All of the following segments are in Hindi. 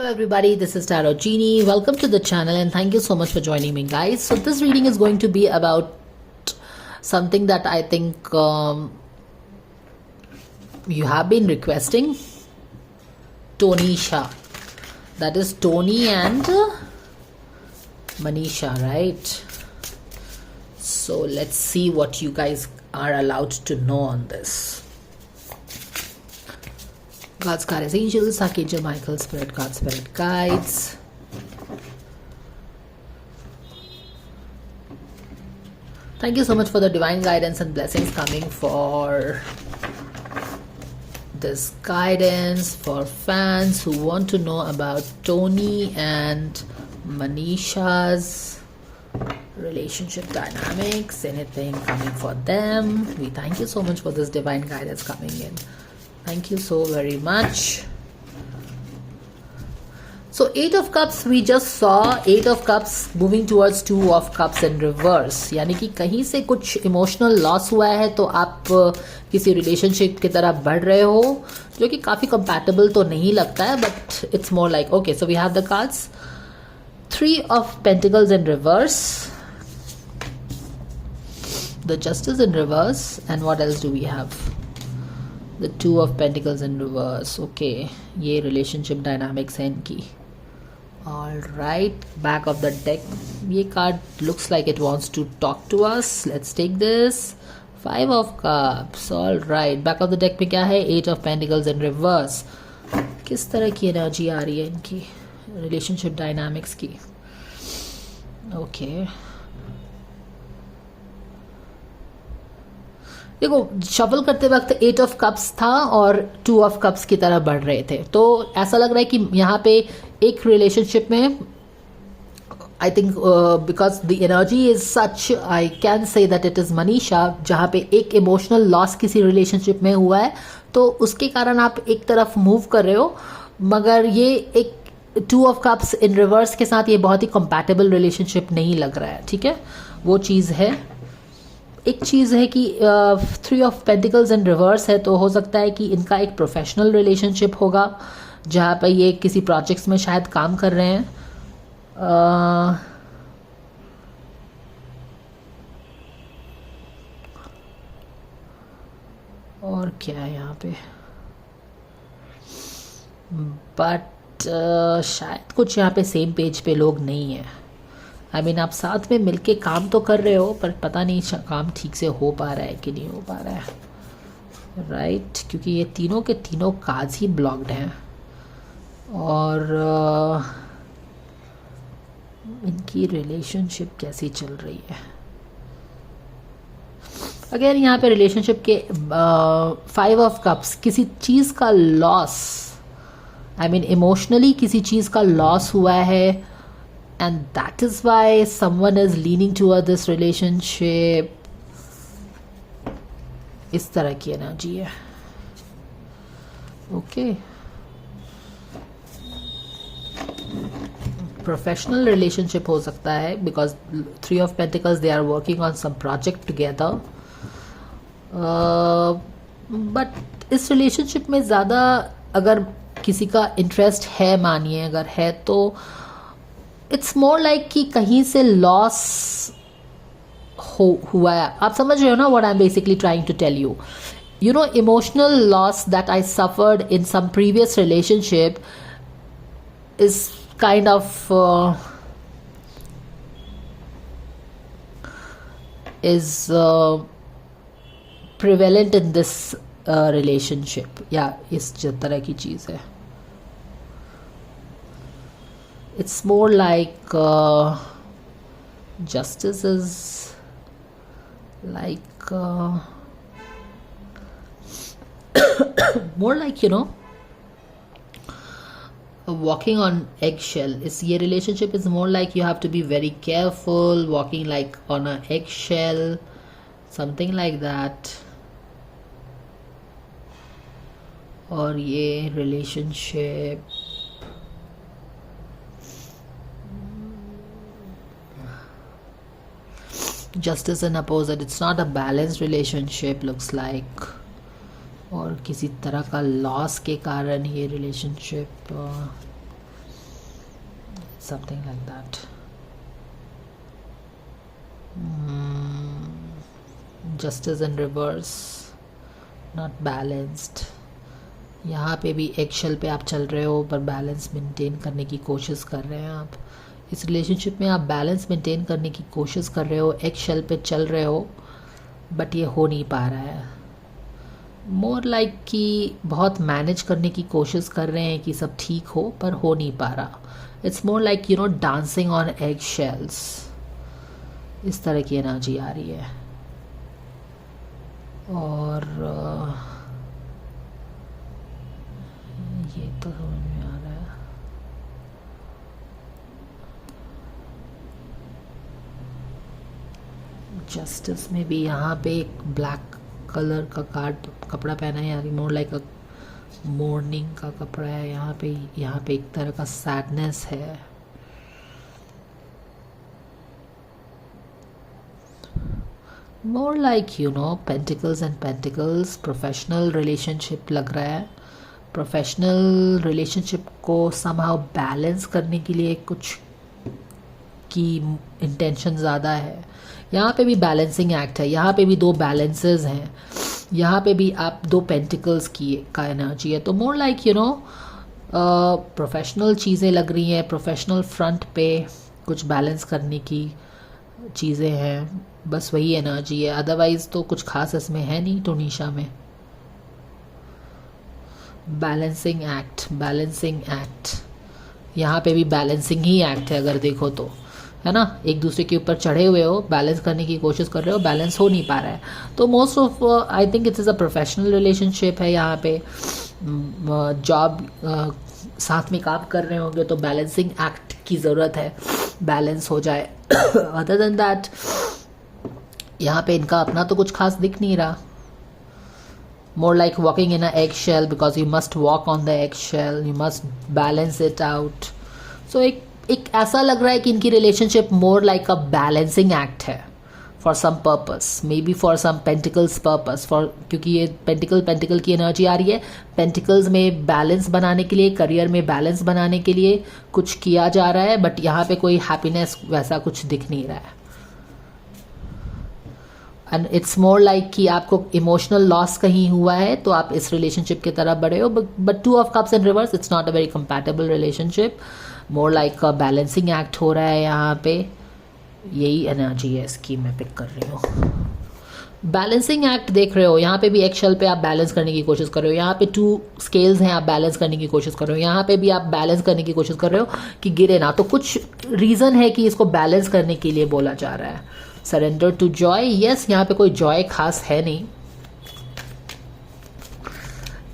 everybody, this is Tarot Genie. Welcome to the channel and thank you so much for joining me, guys. So this reading is going to be about something that I think you have been requesting. Tonisha. That is Tony and Manisha, right? So let's see what you guys are allowed to know on this. God's guardians, angels, Archangel Michael, Spirit God, Spirit guides. Thank you so much for the divine guidance and blessings coming for this guidance for fans who want to know about Tony and Manisha's relationship dynamics. Anything coming for them? We thank you so much for this divine guidance coming in. Thank you so very much. So 8 of Cups, we just saw 8 of Cups moving towards 2 of Cups in reverse. यानी कि कहीं से कुछ इमोशनल लॉस हुआ है तो आप किसी रिलेशनशिप की तरफ बढ़ रहे हो जो कि काफ़ी कंपैटिबल तो नहीं लगता है, but it's more like okay. So we have the cards 3 of Pentacles in reverse, the Justice in reverse, and what else do we have? The 2 of Pentacles in reverse. Okay, ये relationship dynamics है इनकी. All right, back of the deck. ये card looks like it wants to talk to us. Let's take this. 5 of Cups. All right, back of the deck में क्या है? 8 of Pentacles in reverse. किस तरह की energy आ रही है इनकी relationship dynamics की? Okay. देखो, शफल करते वक्त 8 of Cups था और 2 of Cups की तरफ बढ़ रहे थे, तो ऐसा लग रहा है कि यहाँ पे एक रिलेशनशिप में I think because the energy is such, I can say that it is Manisha, जहाँ पे एक इमोशनल लॉस किसी रिलेशनशिप में हुआ है तो उसके कारण आप एक तरफ मूव कर रहे हो, मगर ये एक 2 of Cups इन रिवर्स के साथ ये बहुत ही कंपैटिबल रिलेशनशिप नहीं लग रहा है. ठीक है, वो चीज़ है. एक चीज़ है कि 3 of Pentacles इन रिवर्स है, तो हो सकता है कि इनका एक प्रोफेशनल रिलेशनशिप होगा जहाँ पर ये किसी प्रोजेक्ट्स में शायद काम कर रहे हैं. और क्या है यहाँ पे, बट शायद कुछ यहाँ पे सेम पेज पे लोग नहीं है. आई मीन आप साथ में मिलके काम तो कर रहे हो, पर पता नहीं काम ठीक से हो पा रहा है कि नहीं हो पा रहा है, राइट? क्योंकि ये तीनों के तीनों कार्ड्स ही ब्लॉक्ड हैं और इनकी रिलेशनशिप कैसी चल रही है. अगर यहाँ पे रिलेशनशिप के 5 of Cups, किसी चीज़ का लॉस, आई मीन इमोशनली किसी चीज़ का लॉस हुआ है, and that is why someone is leaning toward this relationship. इस तरह की एनर्जी है. ओके, प्रोफेशनल रिलेशनशिप हो सकता है because 3 of Pentacles, they are working on some project together. But इस रिलेशनशिप में ज़्यादा अगर किसी का इंटरेस्ट है, मानिए अगर है, तो इट्स मोर लाइक कि कहीं से लॉस हुआ है. आप समझ रहे हो ना what I am basically trying to tell you. You know, emotional loss that I suffered in some previous relationship is kind of is prevalent in this relationship. या इस तरह की चीज़ है. It's more like justice is like more like, you know, walking on eggshell. Is ये relationship is more like you have to be very careful, walking like on a eggshell, something like that. और ये relationship justice and opposite, it's not a balanced relationship looks like. और किसी तरह का लॉस के कारण ये relationship something like that. Justice in reverse, not balanced. यहाँ पे भी एक्शल पे आप चल रहे हो पर बैलेंस मेंटेन करने की कोशिश कर रहे हैं आप. इस रिलेशनशिप में आप बैलेंस मेंटेन करने की कोशिश कर रहे हो, एक्शल पे चल रहे हो, बट ये हो नहीं पा रहा है. मोर लाइक कि बहुत मैनेज करने की कोशिश कर रहे हैं कि सब ठीक हो, पर हो नहीं पा रहा. It's more like you know dancing on egg shells. इस तरह की एनर्जी आ रही है. और ये तो समझ में आ रहा है. जस्टिस में भी यहाँ पे एक ब्लैक कलर का कपड़ा पहना है, यानी मोर लाइक अ मॉर्निंग का कपड़ा है. यहाँ पे एक तरह का सैडनेस है. More like you know pentacles and pentacles. Professional relationship लग रहा है. प्रोफेशनल रिलेशनशिप को समहाउ बैलेंस करने के लिए कुछ की इंटेंशन ज़्यादा है. यहाँ पे भी बैलेंसिंग एक्ट है. यहाँ पे भी दो बैलेंसेस हैं. यहाँ पे भी आप दो पेंटिकल्स की का एनर्जी है. तो more like you know professional चीज़ें लग रही हैं. प्रोफेशनल फ्रंट पे कुछ बैलेंस करने की चीज़ें हैं. बस वही एनर्जी है. अदरवाइज़ तो कुछ खास इसमें है नहीं टोनीशा में. Balancing act. यहाँ पे भी बैलेंसिंग ही एक्ट है अगर देखो तो, है ना. एक दूसरे के ऊपर चढ़े हुए हो, बैलेंस करने की कोशिश कर रहे हो, बैलेंस हो नहीं पा रहा है. तो most of I think it is a professional relationship है. यहाँ पे जॉब साथ में काम कर रहे होंगे तो बैलेंसिंग एक्ट की ज़रूरत है, बैलेंस हो जाए. अदर देन दैट यहाँ पे इनका अपना तो कुछ खास दिख नहीं रहा. More like walking in an eggshell because you must walk on the eggshell, you must balance it out. So एक ऐसा लग रहा है कि इनकी relationship more like a balancing act है for some purpose, maybe for some pentacles purpose, for क्योंकि ये पेंटिकल की एनर्जी आ रही है. पेंटिकल्स में बैलेंस बनाने के लिए, करियर में बैलेंस बनाने के लिए कुछ किया जा रहा है, बट यहाँ पे कोई हैप्पीनेस वैसा कुछ दिख नहीं रहा है. एंड इट्स मोर लाइक कि आपको इमोशनल लॉस कहीं हुआ है तो आप इस रिलेशनशिप की तरफ बढ़े हो. But two of cups in reverse, it's not a very compatible relationship. More like a balancing act हो रहा है यहाँ पे. यही एनर्जी है इसकी मैं पिक कर रही हूँ. बैलेंसिंग एक्ट देख रहे हो. यहाँ पे भी एक्शल पे आप बैलेंस करने की कोशिश कर रहे हो. यहाँ पे 2 स्केल्स हैं, आप बैलेंस करने की कोशिश कर रहे हो. यहाँ पे भी आप बैलेंस करने की कोशिश कर रहे हो कि गिरे ना. तो कुछ रीज़न है कि इसको बैलेंस करने के लिए बोला जा रहा है. Surrender to Joy. यस, यहाँ पे कोई जॉय खास है नहीं.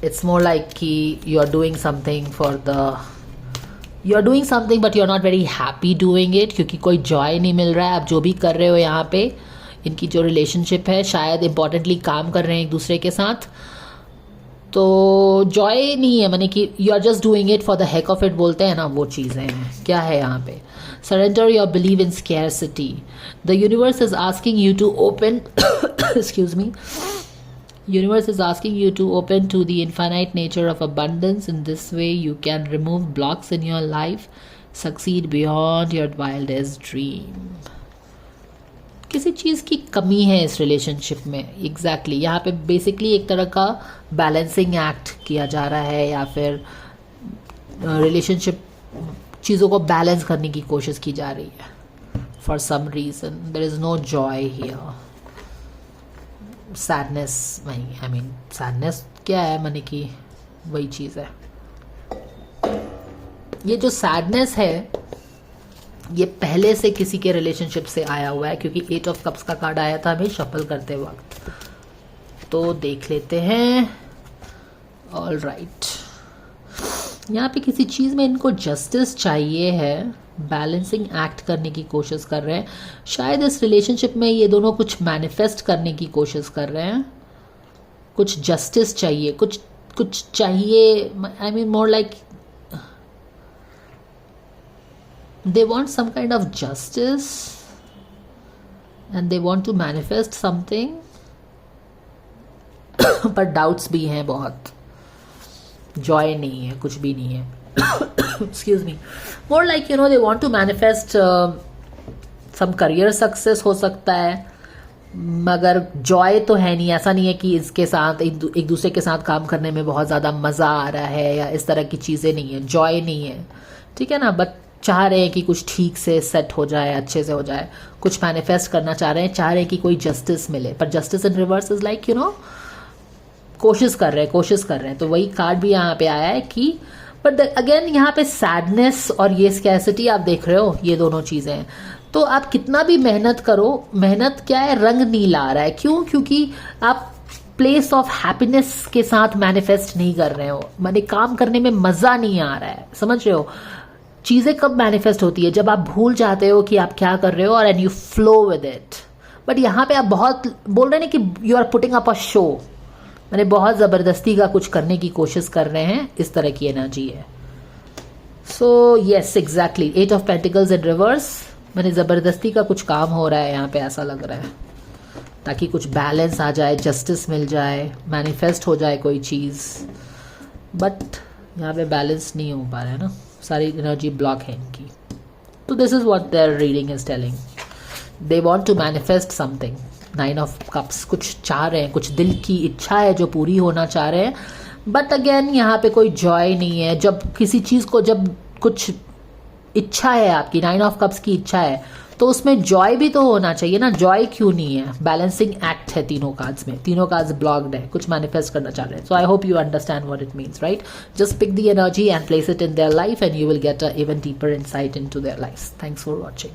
इट्स मोर लाइक कि you are doing something but you are not very happy doing it, क्योंकि कोई जॉय नहीं मिल रहा है. आप जो भी कर रहे हो यहाँ पे, इनकी जो रिलेशनशिप है, शायद इंपॉर्टेंटली काम कर रहे हैं एक दूसरे के साथ, तो जॉय नहीं है. माने कि you are just doing it for the heck of it बोलते हैं ना, वो चीज़ें हैं. क्या है यहाँ पे? Surrender your belief in scarcity. The universe is asking you to open excuse me. Universe is asking you to open to the infinite nature of abundance. In this way you can remove blocks in your life, succeed beyond your wildest dream. किसी चीज़ की कमी है इस रिलेशनशिप में. एग्जैक्टली यहाँ पे बेसिकली एक तरह का बैलेंसिंग एक्ट किया जा रहा है, या फिर रिलेशनशिप चीज़ों को बैलेंस करने की कोशिश की जा रही है. For some reason there is no joy here. Sadness नहीं, आई मीन सैडनेस क्या है, माने कि वही चीज़ है. ये जो सैडनेस है ये पहले से किसी के रिलेशनशिप से आया हुआ है, क्योंकि 8 ऑफ कप्स का कार्ड आया था हमें शफल करते वक्त. तो देख लेते हैं. ऑल राइट, यहाँ पे किसी चीज़ में इनको जस्टिस चाहिए है, बैलेंसिंग एक्ट करने की कोशिश कर रहे हैं. शायद इस रिलेशनशिप में ये दोनों कुछ मैनिफेस्ट करने की कोशिश कर रहे हैं. कुछ जस्टिस चाहिए, कुछ चाहिए. I mean more like they want some kind of justice and they want to manifest something. पर डाउट्स भी हैं बहुत. जॉय नहीं है, कुछ भी नहीं है. excuse me, more like they want to manifest some career success हो सकता है, मगर जॉय तो है नहीं. ऐसा नहीं है कि इसके साथ एक दूसरे के साथ काम करने में बहुत ज़्यादा मज़ा आ रहा है या इस तरह की चीज़ें नहीं है, जॉय नहीं है, ठीक है ना. बट चाह रहे हैं कि कुछ ठीक से सेट हो जाए, अच्छे से हो जाए, कुछ मैनिफेस्ट करना चाह रहे हैं, चाह रहे हैं कि कोई जस्टिस मिले. पर justice in reverse is like कोशिश कर रहे हैं. तो वही कार्ड भी यहाँ पे आया है कि बट अगेन यहाँ पे सैडनेस और ये स्कैसिटी आप देख रहे हो, ये दोनों चीज़ें हैं. तो आप कितना भी मेहनत करो, मेहनत क्या है, रंग नहीं ला रहा है. क्यों? क्योंकि आप प्लेस ऑफ हैप्पीनेस के साथ मैनिफेस्ट नहीं कर रहे हो. माने काम करने में मज़ा नहीं आ रहा है. समझ रहे हो? चीज़ें कब मैनिफेस्ट होती है? जब आप भूल जाते हो कि आप क्या कर रहे हो और and you flow with it. But यहाँ पे आप बहुत बोल रहे हैं कि you are putting up a show, मैंने बहुत ज़बरदस्ती का कुछ करने की कोशिश कर रहे हैं, इस तरह की एनर्जी है. So yes exactly, 8 of pentacles in reverse. मैंने ज़बरदस्ती का कुछ काम हो रहा है यहाँ पे, ऐसा लग रहा है, ताकि कुछ बैलेंस आ जाए, जस्टिस मिल जाए, मैनिफेस्ट हो जाए कोई चीज़. बट यहाँ पे बैलेंस नहीं हो पा रहा है ना, सारी एनर्जी ब्लॉक है इनकी. तो this is what their reading is telling. They want to manifest something. 9 of cups, कुछ चाह रहे हैं, कुछ दिल की इच्छा है जो पूरी होना चाह रहे हैं. बट अगेन यहाँ पे कोई जॉय नहीं है. जब किसी चीज़ को, जब कुछ इच्छा है आपकी, 9 ऑफ कप्स की इच्छा है, तो उसमें जॉय भी तो होना चाहिए ना. जॉय क्यों नहीं है? बैलेंसिंग एक्ट है तीनों कार्ड्स में, तीनों कार्ड्स ब्लॉक्ड है, कुछ मैनिफेस्ट करना चाह रहे हैं. So I hope you understand what it means, right? Just pick the energy and place it in their life and you will get a even deeper insight into their life. Thanks for watching.